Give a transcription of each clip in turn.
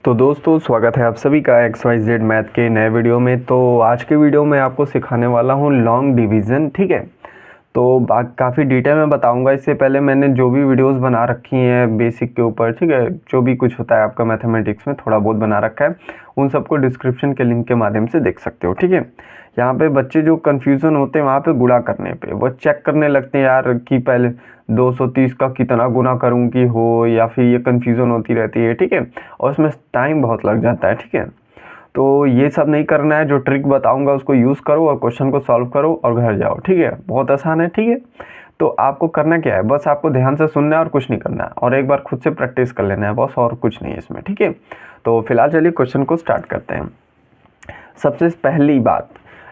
तो दोस्तों स्वागत है आप सभी का XYZ मैथ के नए वीडियो में। तो आज के वीडियो में आपको सिखाने वाला हूँ लॉन्ग डिवीज़न। ठीक है, तो काफ़ी डिटेल में बताऊंगा। इससे पहले मैंने जो भी वीडियोस बना रखी हैं बेसिक के ऊपर, ठीक है, जो भी कुछ होता है आपका मैथमेटिक्स में थोड़ा बहुत बना रखा है, उन सबको डिस्क्रिप्शन के लिंक के माध्यम से देख सकते हो। ठीक है, यहाँ पे बच्चे जो कन्फ्यूज़न होते हैं वहाँ पे गुणा करने पे वो चेक करने लगते हैं यार कि पहले 230 का कितना गुना करूँ कि हो, या फिर ये कन्फ्यूज़न होती रहती है। ठीक है, और इसमें टाइम बहुत लग जाता है। ठीक है, तो ये सब नहीं करना है। जो ट्रिक बताऊंगा उसको यूज़ करो और क्वेश्चन को सॉल्व करो और घर जाओ। ठीक है, बहुत आसान है। ठीक है, तो आपको करना क्या है, बस आपको ध्यान से सुनना है और कुछ नहीं करना है, और एक बार खुद से प्रैक्टिस कर लेना है बस, और कुछ नहीं है इसमें। ठीक है, तो फिलहाल चलिए क्वेश्चन को स्टार्ट करते हैं। सबसे पहली बात,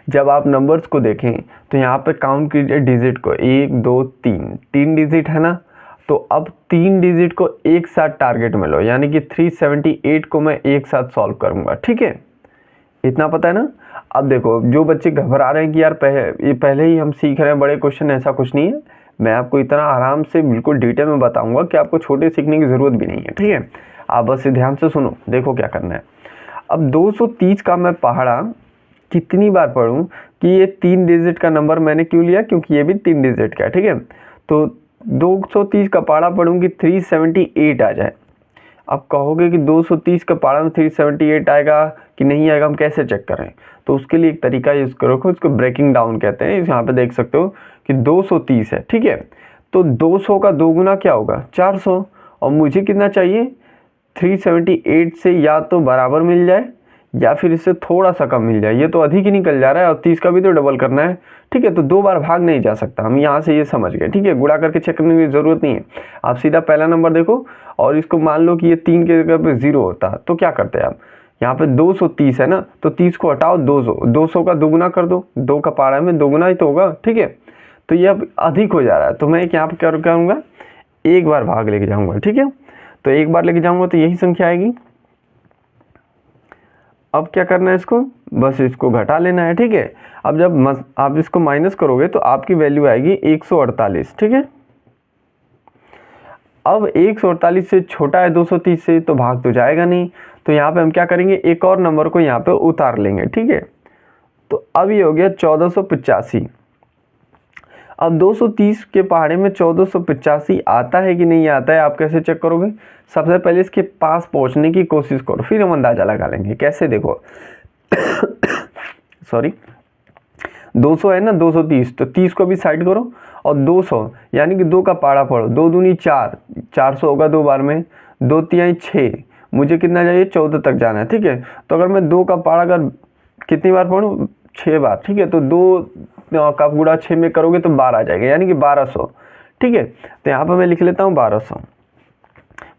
जब आप नंबर्स को देखें तो यहाँ पे काउंट कीजिए डिजिट को, 1 2 3, 3 डिजिट है ना। तो अब 3 डिजिट को एक साथ टारगेट में लो, यानी कि 378 को मैं एक साथ सॉल्व करूंगा। ठीक है, इतना पता है ना। अब देखो, जो बच्चे घबरा रहे हैं कि यार पहले ही हम सीख रहे हैं बड़े क्वेश्चन, ऐसा कुछ नहीं है। मैं आपको इतना आराम से बिल्कुल डिटेल में बताऊंगा कि आपको छोटे सीखने की ज़रूरत भी नहीं है। ठीक है, आप बस ध्यान से सुनो, देखो क्या करना है। अब 230 का मैं पहाड़ा कितनी बार पढ़ूं कि ये 3 डिजिट का नंबर मैंने क्यों लिया, क्योंकि ये भी 3 डिजिट का है। ठीक है, तो 230 का पहाड़ा पढ़ूं कि 378 आ जाए। आप कहोगे कि 230 का पहाड़ा में 378 आएगा कि नहीं आएगा, हम कैसे चेक करें। तो उसके लिए एक तरीका यूज़ करो, उसको ब्रेकिंग डाउन कहते हैं। यहाँ पे देख सकते हो कि 230 है। ठीक है, तो 200 का 2 गुना क्या होगा, 400, और मुझे कितना चाहिए, 378 से या तो बराबर मिल जाए या फिर इससे थोड़ा सा कम मिल जाए। ये तो अधिक ही निकल जा रहा है और 30 का भी तो डबल करना है। ठीक है, तो 2 बार भाग नहीं जा सकता, हम यहाँ से ये समझ गए। ठीक है, गुणा करके चेक करने की ज़रूरत नहीं है। आप सीधा पहला नंबर देखो और इसको मान लो कि ये 3 के जगह पे 0 होता, तो क्या करते हैं आप, यहाँ पे 230 है ना, तो 30 को हटाओ, 200 का 2 गुना कर दो, 2 का पहाड़ा में 2 गुना ही तो होगा। ठीक है, तो ये अब अधिक हो जा रहा है, तो मैं यहाँ पर क्या करूँगा, एक बार भाग लेके जाऊँगा। ठीक है, तो एक बार लेके जाऊँगा तो यही संख्या आएगी। अब क्या करना है, इसको बस इसको घटा लेना है। ठीक है, अब जब आप इसको माइनस करोगे तो आपकी वैल्यू आएगी 148। ठीक है, अब 148 से छोटा है 230 से, तो भाग तो जाएगा नहीं। तो यहाँ पे हम क्या करेंगे, एक और नंबर को यहाँ पे उतार लेंगे। ठीक है, तो अब ये हो गया 1485। अब 230 के पहाड़े में 1485 आता है कि नहीं आता है, आप कैसे चेक करोगे। सबसे पहले इसके पास पहुंचने की कोशिश करो, फिर हम अंदाजा लगा लेंगे। कैसे, देखो सॉरी, 200 है ना, 230, तो 30 को भी साइड करो और 200 यानी कि 2 का पहाड़ा पढ़ो, 2 दूनी 4, 400 होगा 2 बार में, 2 तिहाई 6, मुझे कितना चाहिए, 14 तक जाना है। ठीक है, तो अगर मैं 2 का पहाड़ा अगर कितनी बार पढ़ूँ, 6 बार। ठीक है, तो 2 का गुणा 6 में करोगे तो 12 आ जाएगा, यानी कि 1200। ठीक है, तो यहाँ पर मैं लिख लेता हूँ 1200,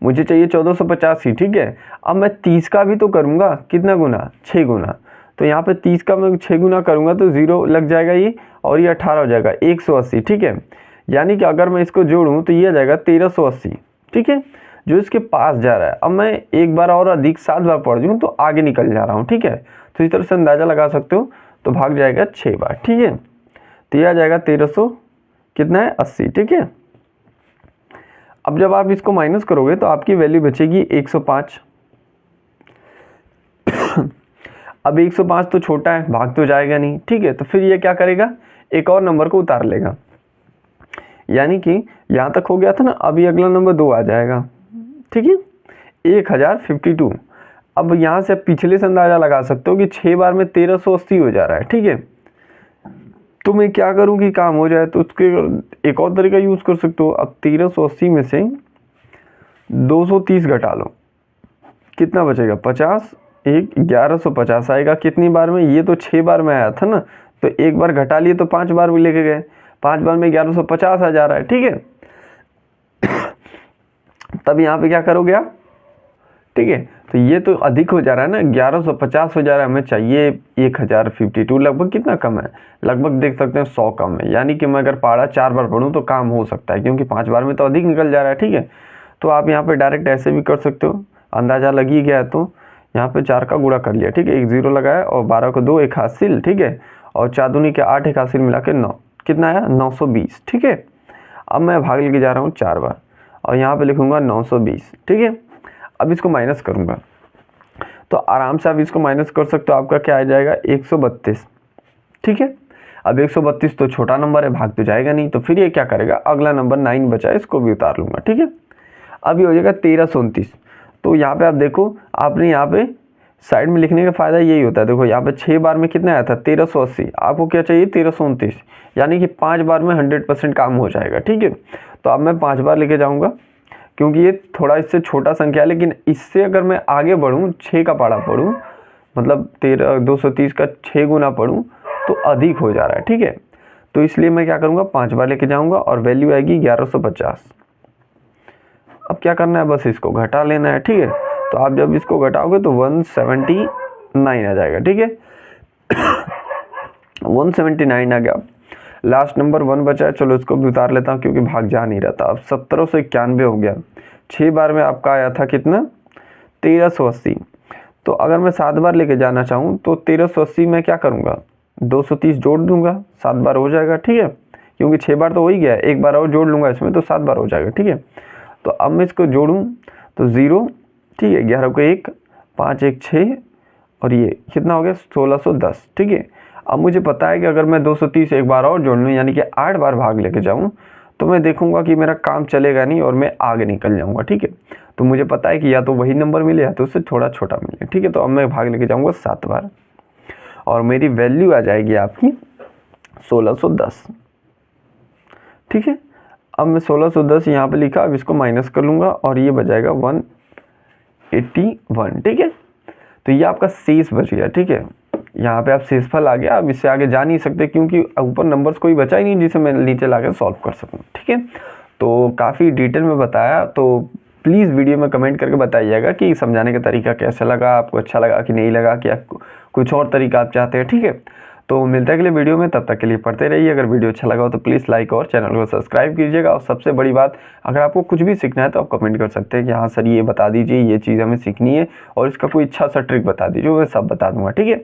मुझे चाहिए 1485। ठीक है, अब मैं 30 का भी तो करूँगा, कितना गुना, 6 गुना। तो यहाँ पे 30 का मैं 6 गुना करूँगा तो 0 लग जाएगा ये, और ये 18 हो जाएगा, 180। ठीक है, यानी कि अगर मैं इसको जोड़ूँ तो ये आ जाएगा 1380। ठीक है, जो इसके पास जा रहा है। अब मैं एक बार और अधिक 7 बार पढ़ दूँ तो आगे निकल जा रहा हूँ। ठीक है, तो इस तरह से अंदाज़ा लगा सकते हो। तो भाग जाएगा 6 बार। ठीक है, तो ये आ जाएगा 1300 कितना है, 80। ठीक है, अब जब आप इसको माइनस करोगे तो आपकी वैल्यू बचेगी 105। अब 105 तो छोटा है, भाग तो जाएगा नहीं। ठीक है, तो फिर ये क्या करेगा, एक और नंबर को उतार लेगा, यानी कि यहाँ तक हो गया था ना, अभी अगला नंबर 2 आ जाएगा। ठीक है, 1052। अब यहाँ से पिछले से अंदाजा लगा सकते हो कि 6 बार में 1380 हो जा रहा है। ठीक है, तो मैं क्या करूँ कि काम हो जाए, तो उसके एक और तरीका यूज़ कर सकते हो। अब 1380 में से 230 घटा लो, कितना बचेगा, 50, 1150 आएगा। कितनी बार में, ये तो 6 बार में आया था ना, तो एक बार घटा लिए तो 5 बार भी लेके गए, 5 बार में 1150 आ जा रहा है। ठीक है, तब यहाँ पे क्या करोगे आप, ठीक है, तो ये तो अधिक हो जा रहा है ना, 1150 हो जा रहा है, हमें चाहिए 1052, लगभग कितना कम है, लगभग देख सकते हैं 100 कम है। यानी कि मैं अगर पहाड़ा 4 बार पढ़ूँ तो काम हो सकता है, क्योंकि 5 बार में तो अधिक निकल जा रहा है। ठीक है, तो आप यहाँ पे डायरेक्ट ऐसे भी कर सकते हो, अंदाज़ा लग ही गया है तो यहाँ पे 4 का गुणा कर लिया। ठीक है, एक 0 लगाया और 12 को 2, एक हासिल। ठीक है, और 4 दूनी के 8, एक हासिल मिला के 9, कितना आया, 920। ठीक है, अब मैं भाग लेके जा रहा हूँ 4 बार और यहाँ पे लिखूँगा 920। ठीक है, अब इसको माइनस करूँगा, तो आराम से आप इसको माइनस कर सकते हो, आपका क्या आ जाएगा 132। ठीक है, अब 132 तो छोटा नंबर है, भाग तो जाएगा नहीं, तो फिर ये क्या करेगा, अगला नंबर 9 बचा है, इसको भी उतार लूँगा। ठीक है, अब ये हो जाएगा 1329। तो यहाँ पे आप देखो, आपने यहाँ पे साइड में लिखने का फ़ायदा यही होता है, देखो यहाँ पे 6 बार में कितना आया था 1380, आपको क्या चाहिए 1329, यानी कि 5 बार में 100% काम हो जाएगा। ठीक है, तो अब मैं 5 बार लेके जाऊँगा, क्योंकि ये थोड़ा इससे छोटा संख्या है, लेकिन इससे अगर मैं आगे बढ़ूँ, 6 का पाड़ा पढ़ूँ, मतलब 230 का 6 गुना पढ़ूँ तो अधिक हो जा रहा है। ठीक है, तो इसलिए मैं क्या करूँगा, 5 बार लेके जाऊँगा और वैल्यू आएगी 1150। अब क्या करना है, बस इसको घटा लेना है। ठीक है, तो आप जब इसको घटाओगे तो 179 आ जाएगा। ठीक है, 179 आ गया। लास्ट नंबर 1 बचा है, चलो इसको भी उतार लेता हूँ क्योंकि भाग जा नहीं रहा था। अब 1791 हो गया। 6 बार में आपका आया था कितना 1380। तो अगर मैं 7 बार लेके जाना चाहूँ तो 1380 में क्या करूँगा, 230 जोड़ दूंगा, 7 बार हो जाएगा। ठीक है, क्योंकि 6 बार तो हो ही गया है, एक बार और जोड़ लूँगा इसमें तो 7 बार हो जाएगा। ठीक है, तो अब मैं इसको जोड़ूँ तो 0, ठीक है, 11 को 1, 5 1 6 और ये कितना हो गया 1610। ठीक है, अब मुझे पता है कि अगर मैं 230 एक बार और जोड़ लूँ, यानी कि 8 बार भाग लेके जाऊँ, तो मैं देखूंगा कि मेरा काम चलेगा नहीं और मैं आगे निकल जाऊंगा। ठीक है, तो मुझे पता है कि या तो वही नंबर मिले या तो उससे थोड़ा छोटा मिले। ठीक है, तो अब मैं भाग लेके जाऊंगा 7 बार और मेरी वैल्यू आ जाएगी आपकी 1610। ठीक है, अब मैं 1610 यहाँ पे लिखा, अब इसको माइनस कर लूँगा और ये बजाएगा 181। ठीक है, तो ये आपका शेष बच गया। ठीक है, यहाँ पे आप शेषफल आ गया। अब इससे आगे जा नहीं सकते क्योंकि ऊपर नंबर्स कोई बचा ही नहीं जिसे मैं नीचे लाकर सॉल्व कर सकूँ। ठीक है, तो काफ़ी डिटेल में बताया, तो प्लीज़ वीडियो में कमेंट करके बताइएगा कि समझाने का तरीका कैसा लगा, आपको अच्छा लगा कि नहीं लगा, कि कुछ और तरीका आप चाहते हैं। ठीक है, तो मिलता है अगले वीडियो में, तब तक के लिए पढ़ते रहिए। अगर वीडियो अच्छा लगा हो तो प्लीज़ लाइक और चैनल को सब्सक्राइब कीजिएगा। और सबसे बड़ी बात, अगर आपको कुछ भी सीखना है तो आप कमेंट कर सकते हैं कि हाँ सर ये बता दीजिए, ये चीज़ हमें सीखनी है और इसका कोई अच्छा सा ट्रिक बता दीजिए, मैं सब बता दूंगा। ठीक है।